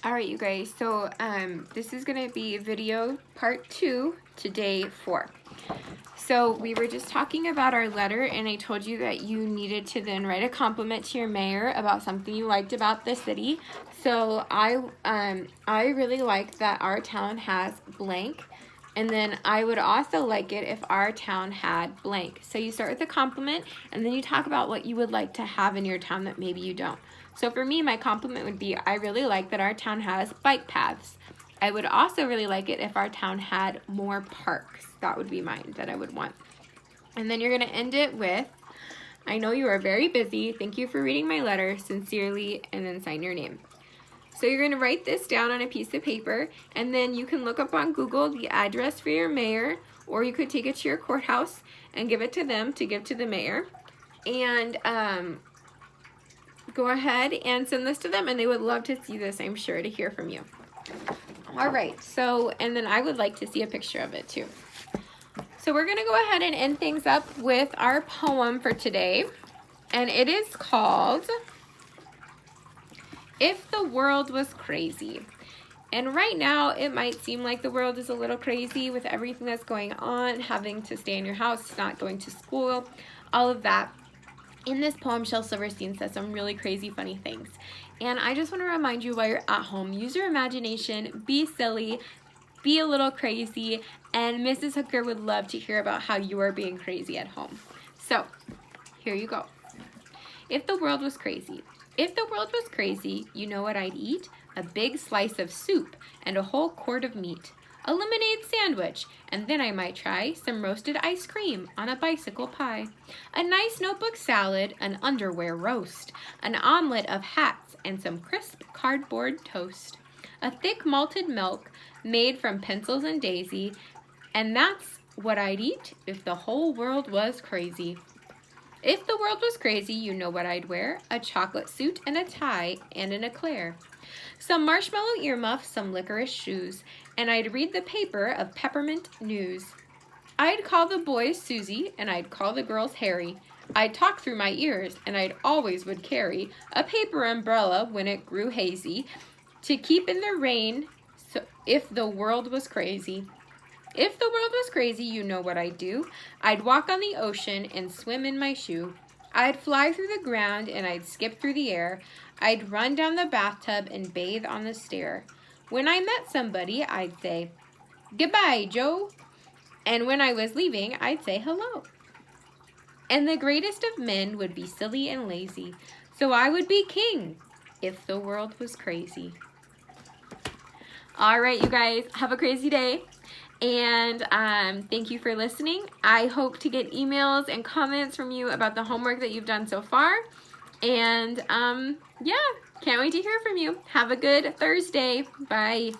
All right, you guys, so this is gonna be video part 2 to day 4. So we were just talking about our letter, and I told you that you needed to then write a compliment to your mayor about something you liked about the city. So I really like that our town has blank, and then I would also like it if our town had blank. So you start with a compliment, and then you talk about what you would like to have in your town that maybe you don't. So for me, my compliment would be, I really like that our town has bike paths. I would also really like it if our town had more parks. That would be mine that I would want. And then you're going to end it with, I know you are very busy. Thank you for reading my letter. Sincerely, and then sign your name. So you're going to write this down on a piece of paper, and then you can look up on Google the address for your mayor, or you could take it to your courthouse and give it to them to give to the mayor. And go ahead and send this to them, and they would love to see this, I'm sure, to hear from you. All right, so, and then I would like to see a picture of it too. So we're gonna go ahead and end things up with our poem for today, and it is called If the World Was Crazy. And right now, it might seem like the world is a little crazy with everything that's going on, having to stay in your house, not going to school, all of that. In this poem, Shel Silverstein says some really crazy, funny things. And I just want to remind you while you're at home, use your imagination, be silly, be a little crazy, and Mrs. Hooker would love to hear about how you are being crazy at home. So, here you go. If the world was crazy. If the world was crazy, you know what I'd eat? A big slice of soup and a whole quart of meat. A lemonade sandwich, and then I might try some roasted ice cream on a bicycle pie. A nice notebook salad, an underwear roast, an omelet of hats, and some crisp cardboard toast. A thick malted milk made from pencils and daisy, and that's what I'd eat if the whole world was crazy. If the world was crazy, you know what I'd wear? A chocolate suit and a tie and an eclair. Some marshmallow earmuffs, some licorice shoes, and I'd read the paper of peppermint news. I'd call the boys Susie, and I'd call the girls Harry. I'd talk through my ears, and I'd always would carry a paper umbrella when it grew hazy to keep in the rain so if the world was crazy. If the world was crazy, you know what I'd do. I'd walk on the ocean and swim in my shoe. I'd fly through the ground and I'd skip through the air. I'd run down the bathtub and bathe on the stair. When I met somebody, I'd say, "Goodbye, Joe." And when I was leaving, I'd say hello. And the greatest of men would be silly and lazy. So I would be king if the world was crazy. All right, you guys, have a crazy day. And thank you for listening. I hope to get emails and comments from you about the homework that you've done so far. And yeah, can't wait to hear from you. Have a good Thursday. Bye.